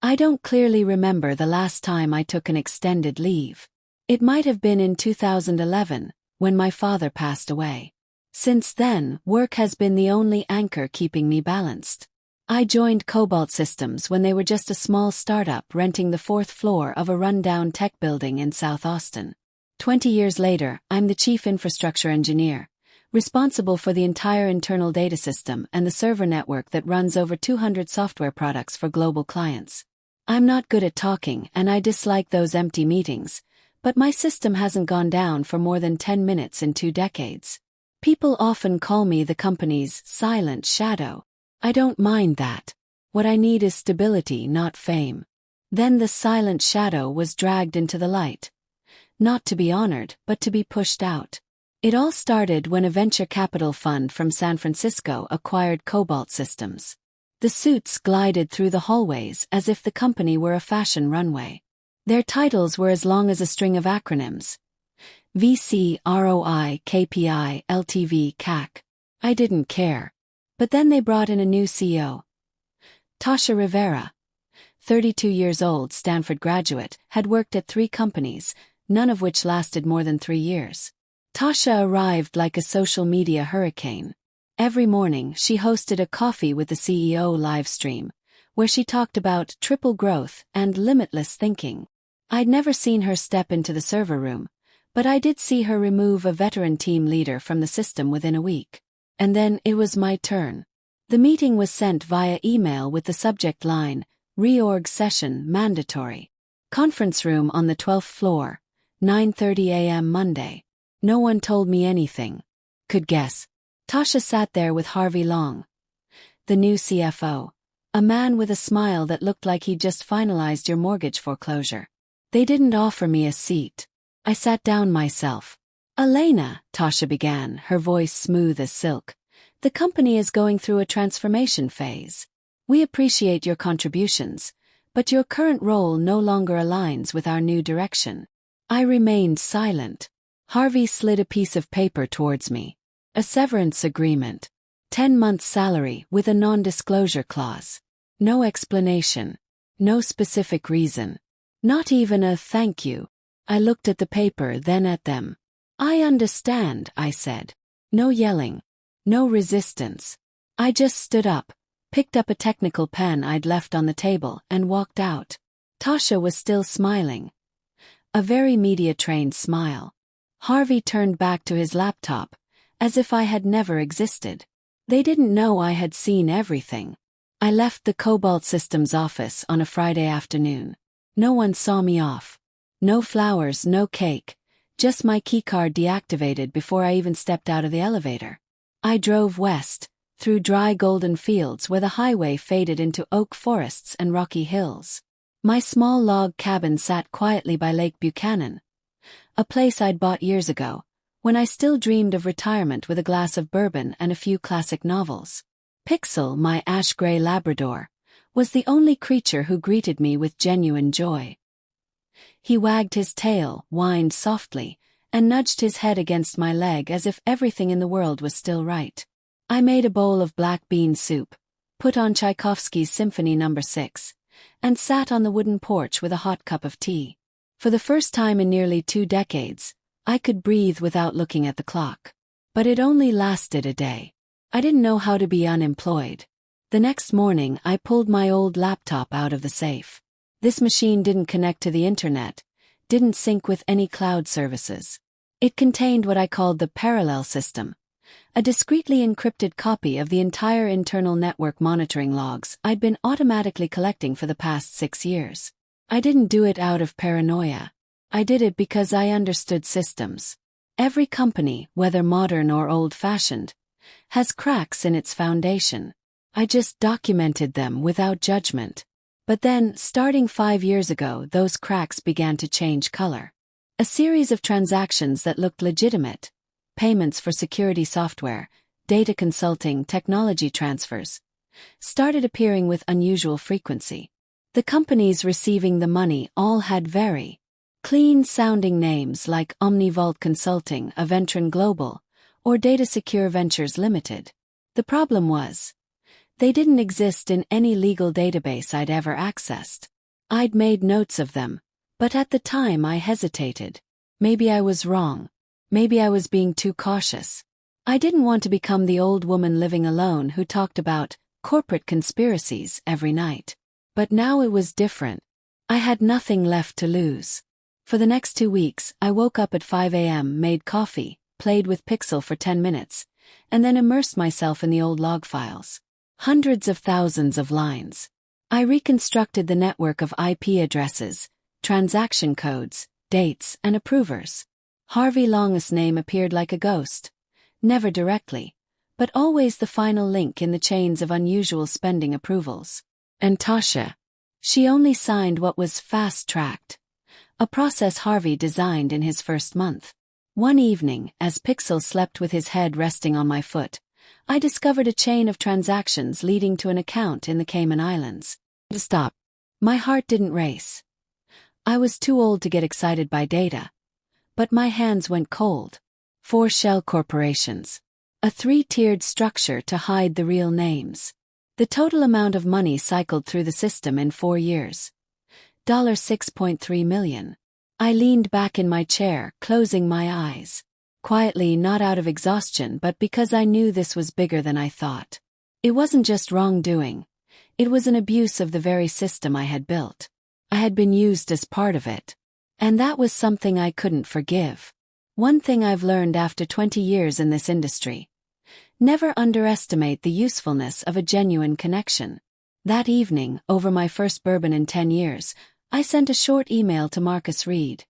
I don't clearly remember the last time I took an extended leave. It might have been in 2011, when my father passed away. Since then, work has been the only anchor keeping me balanced. I joined Cobalt Systems when they were just a small startup renting the fourth floor of a rundown tech building in South Austin. 20 years later, I'm the chief infrastructure engineer, responsible for the entire internal data system and the server network that runs over 200 software products for global clients. I'm not good at talking and I dislike those empty meetings, but my system hasn't gone down for more than 10 minutes in 2 decades. People often call me the company's silent shadow. I don't mind that. What I need is stability, not fame. Then the silent shadow was dragged into the light. Not to be honored, but to be pushed out. It all started when a venture capital fund from San Francisco acquired Cobalt Systems. The suits glided through the hallways as if the company were a fashion runway. Their titles were as long as a string of acronyms. VC, ROI, KPI, LTV, CAC. I didn't care. But then they brought in a new CEO. Tasha Rivera, 32 years old, Stanford graduate, had worked at 3 companies, none of which lasted more than 3 years. Tasha arrived like a social media hurricane. Every morning she hosted a Coffee with the CEO live stream, where she talked about triple growth and limitless thinking. I'd never seen her step into the server room, but I did see her remove a veteran team leader from the system within a week. And then it was my turn. The meeting was sent via email with the subject line, Reorg Session Mandatory. Conference room on the 12th floor, 9:30 a.m. Monday. No one told me anything. Could guess. Tasha sat there with Harvey Long, the new CFO, a man with a smile that looked like he'd just finalized your mortgage foreclosure. They didn't offer me a seat. I sat down myself. Elena, Tasha began, her voice smooth as silk. The company is going through a transformation phase. We appreciate your contributions, but your current role no longer aligns with our new direction. I remained silent. Harvey slid a piece of paper towards me. A severance agreement. 10 months' salary with a non-disclosure clause. No explanation. No specific reason. Not even a thank you. I looked at the paper, then at them. I understand, I said. No yelling. No resistance. I just stood up, picked up a technical pen I'd left on the table, and walked out. Tasha was still smiling. A very media-trained smile. Harvey turned back to his laptop, as if I had never existed. They didn't know I had seen everything. I left the Cobalt Systems office on a Friday afternoon. No one saw me off. No flowers, no cake, just my keycard deactivated before I even stepped out of the elevator. I drove west, through dry golden fields where the highway faded into oak forests and rocky hills. My small log cabin sat quietly by Lake Buchanan, a place I'd bought years ago, when I still dreamed of retirement with a glass of bourbon and a few classic novels. Pixel, my ash-gray Labrador, was the only creature who greeted me with genuine joy. He wagged his tail, whined softly, and nudged his head against my leg as if everything in the world was still right. I made a bowl of black bean soup, put on Tchaikovsky's Symphony No. 6, and sat on the wooden porch with a hot cup of tea. For the first time in nearly 2 decades, I could breathe without looking at the clock. But it only lasted a day. I didn't know how to be unemployed. The next morning I pulled my old laptop out of the safe. This machine didn't connect to the internet, didn't sync with any cloud services. It contained what I called the parallel system, a discreetly encrypted copy of the entire internal network monitoring logs I'd been automatically collecting for the past 6 years. I didn't do it out of paranoia. I did it because I understood systems. Every company, whether modern or old-fashioned, has cracks in its foundation. I just documented them without judgment. But then, starting 5 years ago, those cracks began to change color. A series of transactions that looked legitimate, payments for security software, data consulting, technology transfers, started appearing with unusual frequency. The companies receiving the money all had very clean-sounding names like OmniVault Consulting, Aventron Global, or Data Secure Ventures Limited. The problem was, they didn't exist in any legal database I'd ever accessed. I'd made notes of them, but at the time I hesitated. Maybe I was wrong. Maybe I was being too cautious. I didn't want to become the old woman living alone who talked about corporate conspiracies every night. But now it was different. I had nothing left to lose. For the next 2 weeks, I woke up at 5 a.m., made coffee, played with Pixel for 10 minutes, and then immersed myself in the old log files. Hundreds of thousands of lines. I reconstructed the network of IP addresses, transaction codes, dates, and approvers. Harvey Long's name appeared like a ghost. Never directly, but always the final link in the chains of unusual spending approvals. And Tasha. She only signed what was fast-tracked. A process Harvey designed in his first month. One evening, as Pixel slept with his head resting on my foot, I discovered a chain of transactions leading to an account in the Cayman Islands. Stop. My heart didn't race. I was too old to get excited by data. But my hands went cold. 4 shell corporations. A 3-tiered structure to hide the real names. The total amount of money cycled through the system in 4 years. $6.3 million. I leaned back in my chair, closing my eyes. Quietly, not out of exhaustion but because I knew this was bigger than I thought. It wasn't just wrongdoing. It was an abuse of the very system I had built. I had been used as part of it. And that was something I couldn't forgive. One thing I've learned after 20 years in this industry. Never underestimate the usefulness of a genuine connection. That evening, over my first bourbon in 10 years, I sent a short email to Marcus Reed,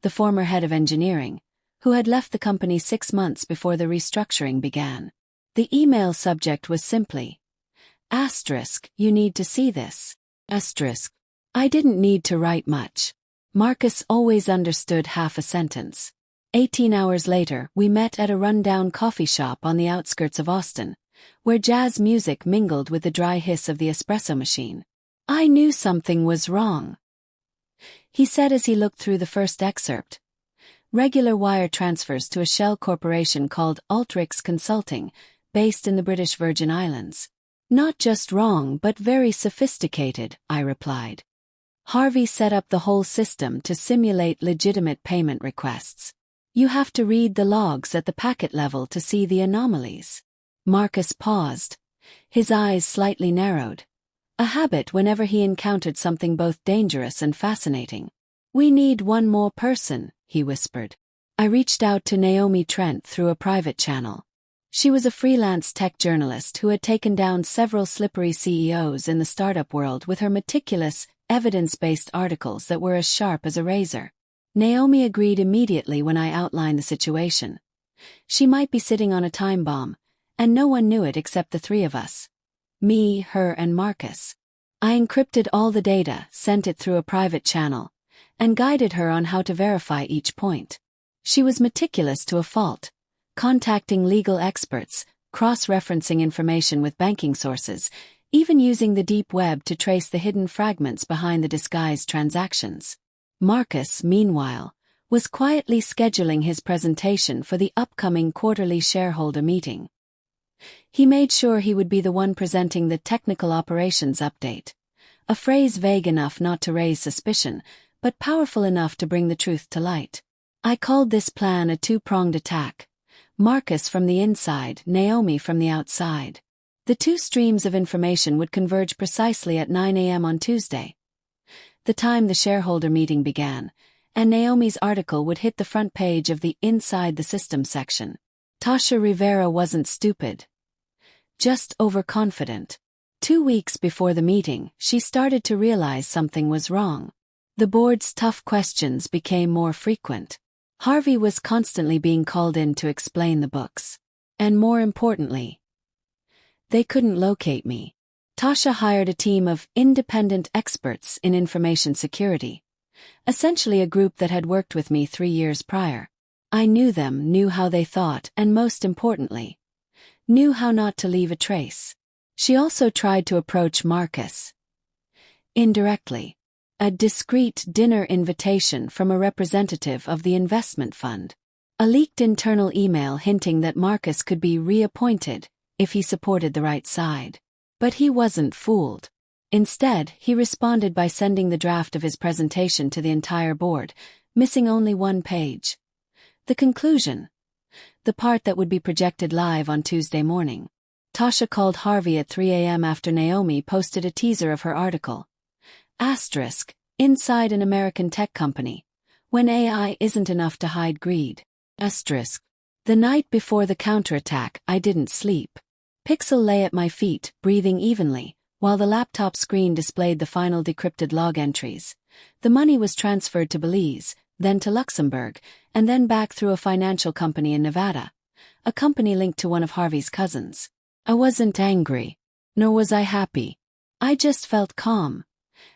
the former head of engineering, who had left the company 6 months before the restructuring began. The email subject was simply, *, you need to see this. *. I didn't need to write much. Marcus always understood half a sentence. 18 hours later, we met at a rundown coffee shop on the outskirts of Austin, where jazz music mingled with the dry hiss of the espresso machine. I knew something was wrong. He said as he looked through the first excerpt. Regular wire transfers to a shell corporation called Alteryx Consulting, based in the British Virgin Islands. Not just wrong but very sophisticated, I replied. Harvey set up the whole system to simulate legitimate payment requests. You have to read the logs at the packet level to see the anomalies. Marcus paused. His eyes slightly narrowed. A habit whenever he encountered something both dangerous and fascinating. We need one more person, he whispered. I reached out to Naomi Trent through a private channel. She was a freelance tech journalist who had taken down several slippery CEOs in the startup world with her meticulous, evidence-based articles that were as sharp as a razor. Naomi agreed immediately when I outlined the situation. She might be sitting on a time bomb, and no one knew it except the 3 of us. Me, her, and Marcus. I encrypted all the data, sent it through a private channel, and guided her on how to verify each point. She was meticulous to a fault, contacting legal experts, cross-referencing information with banking sources, even using the deep web to trace the hidden fragments behind the disguised transactions. Marcus, meanwhile, was quietly scheduling his presentation for the upcoming quarterly shareholder meeting. He made sure he would be the one presenting the technical operations update, a phrase vague enough not to raise suspicion, but powerful enough to bring the truth to light. I called this plan a 2-pronged attack. Marcus from the inside, Naomi from the outside. The 2 streams of information would converge precisely at 9 a.m. on Tuesday, the time the shareholder meeting began, and Naomi's article would hit the front page of the Inside the System section. Tasha Rivera wasn't stupid. Just overconfident. 2 weeks before the meeting, she started to realize something was wrong. The board's tough questions became more frequent. Harvey was constantly being called in to explain the books. And more importantly, they couldn't locate me. Tasha hired a team of independent experts in information security, essentially a group that had worked with me 3 years prior. I knew them, knew how they thought, and most importantly, knew how not to leave a trace. She also tried to approach Marcus. Indirectly. A discreet dinner invitation from a representative of the investment fund. A leaked internal email hinting that Marcus could be reappointed if he supported the right side. But he wasn't fooled. Instead, he responded by sending the draft of his presentation to the entire board, missing only one page. The conclusion. The part that would be projected live on Tuesday morning. Tasha called Harvey at 3 a.m. after Naomi posted a teaser of her article. Asterisk, inside an American tech company. When AI isn't enough to hide greed. Asterisk. The night before the counterattack, I didn't sleep. Pixel lay at my feet, breathing evenly, while the laptop screen displayed the final decrypted log entries. The money was transferred to Belize, then to Luxembourg, and then back through a financial company in Nevada. A company linked to one of Harvey's cousins. I wasn't angry. Nor was I happy. I just felt calm.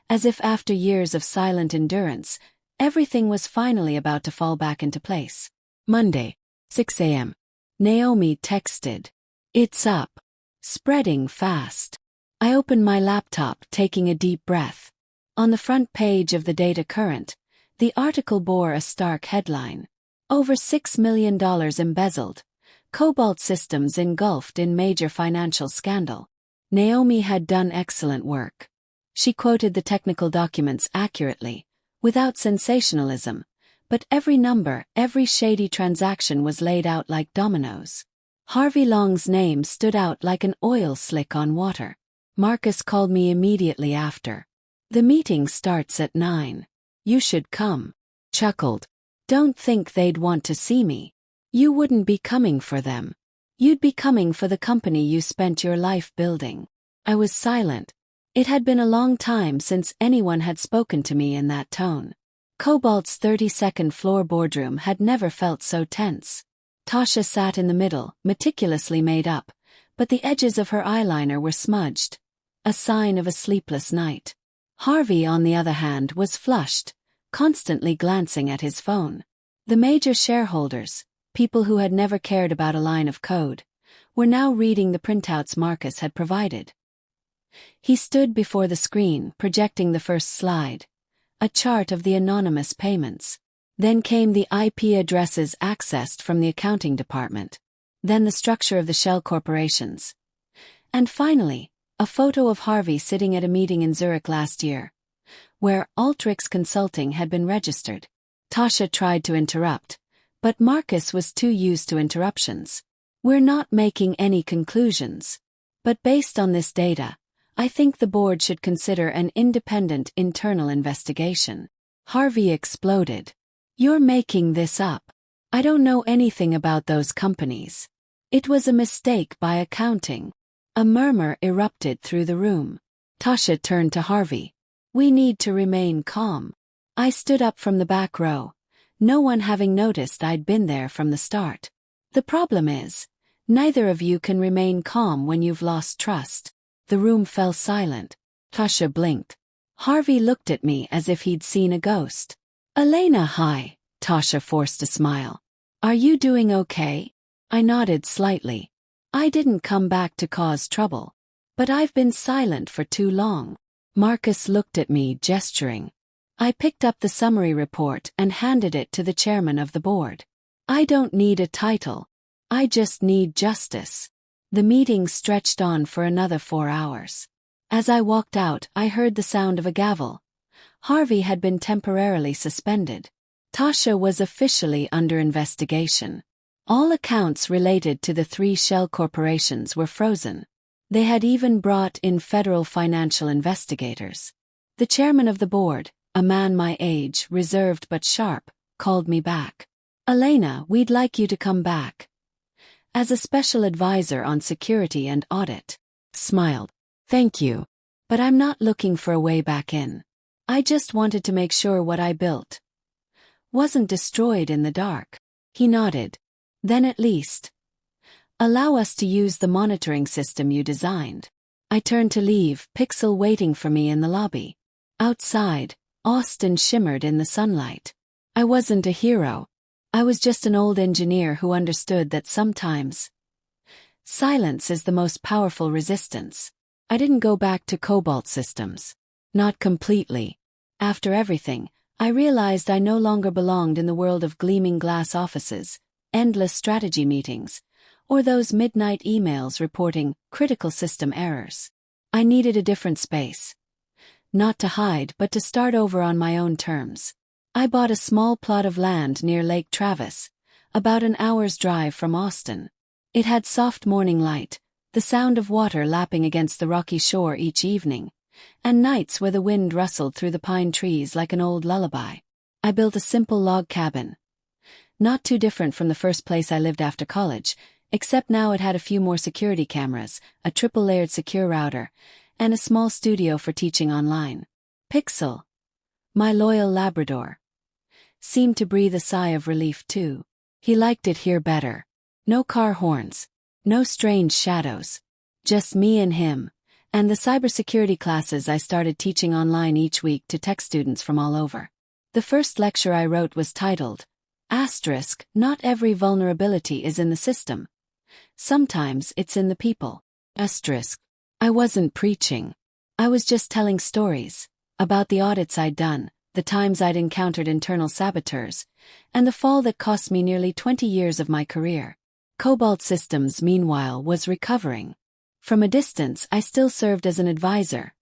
As if after years of silent endurance, everything was finally about to fall back into place. Monday, 6 a.m. Naomi texted. It's up. Spreading fast. I opened my laptop, taking a deep breath. On the front page of the Data Current, the article bore a stark headline. Over $6 million embezzled. Cobalt Systems engulfed in major financial scandal. Naomi had done excellent work. She quoted the technical documents accurately, without sensationalism, but every number, every shady transaction was laid out like dominoes. Harvey Long's name stood out like an oil slick on water. Marcus called me immediately after. The meeting starts at 9. You should come. Chuckled. Don't think they'd want to see me. You wouldn't be coming for them. You'd be coming for the company you spent your life building. I was silent. It had been a long time since anyone had spoken to me in that tone. Cobalt's 32nd floor boardroom had never felt so tense. Tasha sat in the middle, meticulously made up, but the edges of her eyeliner were smudged. A sign of a sleepless night. Harvey, on the other hand, was flushed, constantly glancing at his phone. The major shareholders, people who had never cared about a line of code, were now reading the printouts Marcus had provided. He stood before the screen, projecting the first slide, a chart of the anonymous payments. Then came the IP addresses accessed from the accounting department. Then the structure of the shell corporations. And finally, a photo of Harvey sitting at a meeting in Zurich last year, where Alteryx Consulting had been registered. Tasha tried to interrupt, but Marcus was too used to interruptions. We're not making any conclusions. But based on this data, I think the board should consider an independent internal investigation. Harvey exploded. You're making this up. I don't know anything about those companies. It was a mistake by accounting. A murmur erupted through the room. Tasha turned to Harvey. We need to remain calm. I stood up from the back row, no one having noticed I'd been there from the start. The problem is, neither of you can remain calm when you've lost trust. The room fell silent. Tasha blinked. Harvey looked at me as if he'd seen a ghost. Elena, hi. Tasha forced a smile. Are you doing okay? I nodded slightly. I didn't come back to cause trouble. But I've been silent for too long. Marcus looked at me, gesturing. I picked up the summary report and handed it to the chairman of the board. I don't need a title. I just need justice. The meeting stretched on for another 4 hours. As I walked out, I heard the sound of a gavel. Harvey had been temporarily suspended. Tasha was officially under investigation. All accounts related to the 3 shell corporations were frozen. They had even brought in federal financial investigators. The chairman of the board, a man my age, reserved but sharp, called me back. Elena, we'd like you to come back. As a special advisor on security and audit. Smiled. Thank you. But I'm not looking for a way back in. I just wanted to make sure what I built wasn't destroyed in the dark. He nodded. Then at least allow us to use the monitoring system you designed. I turned to leave, Pixel waiting for me in the lobby. Outside, Austin shimmered in the sunlight. I wasn't a hero. I was just an old engineer who understood that sometimes silence is the most powerful resistance. I didn't go back to Cobalt Systems. Not completely. After everything, I realized I no longer belonged in the world of gleaming glass offices, endless strategy meetings, or those midnight emails reporting critical system errors. I needed a different space, Not to hide but to start over on my own terms. I bought a small plot of land near Lake Travis, about an hour's drive from Austin. It had soft morning light, the sound of water lapping against the rocky shore each evening, and nights where the wind rustled through the pine trees like an old lullaby. I built a simple log cabin. Not too different from the first place I lived after college, except now it had a few more security cameras, a triple-layered secure router, and a small studio for teaching online. Pixel, my loyal Labrador, seemed to breathe a sigh of relief too. He liked it here better. No car horns, no strange shadows. Just me and him, and the cybersecurity classes I started teaching online each week to tech students from all over. The first lecture I wrote was titled, Not every vulnerability is in the system. Sometimes it's in the people. I wasn't preaching. I was just telling stories about the audits I'd done, the times I'd encountered internal saboteurs, and the fall that cost me nearly 20 years of my career. Cobalt Systems, meanwhile, was recovering. From a distance, I still served as an advisor.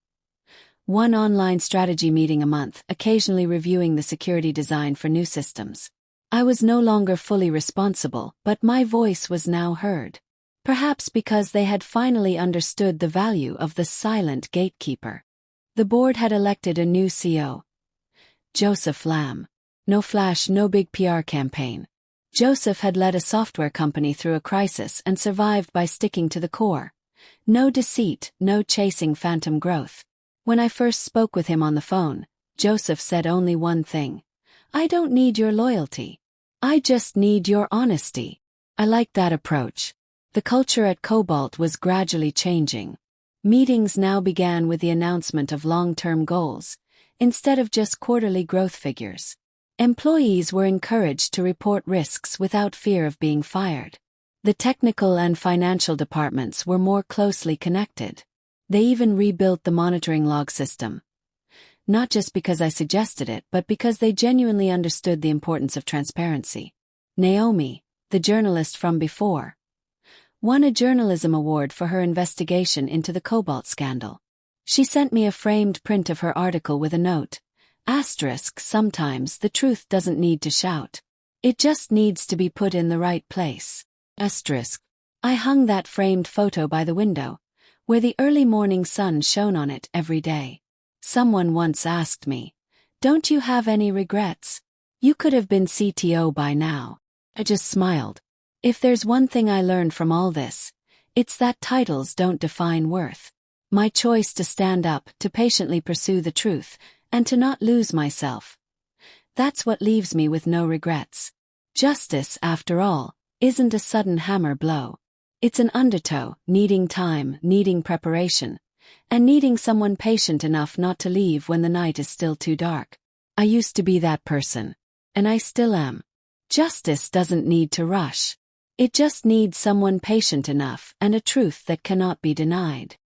One online strategy meeting a month, occasionally reviewing the security design for new systems. I was no longer fully responsible, but my voice was now heard. Perhaps because they had finally understood the value of the silent gatekeeper. The board had elected a new CEO, Joseph Lamb. No flash, no big PR campaign. Joseph had led a software company through a crisis and survived by sticking to the core. No deceit, no chasing phantom growth. When I first spoke with him on the phone, Joseph said only one thing. I don't need your loyalty. I just need your honesty. I liked that approach. The culture at Cobalt was gradually changing. Meetings now began with the announcement of long-term goals, instead of just quarterly growth figures. Employees were encouraged to report risks without fear of being fired. The technical and financial departments were more closely connected. They even rebuilt the monitoring log system. Not just because I suggested it, but because they genuinely understood the importance of transparency. Naomi, the journalist from before, won a journalism award for her investigation into the Cobalt scandal. She sent me a framed print of her article with a note. Sometimes the truth doesn't need to shout. It just needs to be put in the right place. I hung that framed photo by the window, where the early morning sun shone on it every day. Someone once asked me, "Don't you have any regrets? You could have been CTO by now." I just smiled. If there's one thing I learned from all this, it's that titles don't define worth. My choice to stand up, to patiently pursue the truth, and to not lose myself. That's what leaves me with no regrets. Justice, after all, isn't a sudden hammer blow. It's an undertow, needing time, needing preparation, and needing someone patient enough not to leave when the night is still too dark. I used to be that person. And I still am. Justice doesn't need to rush. It just needs someone patient enough and a truth that cannot be denied.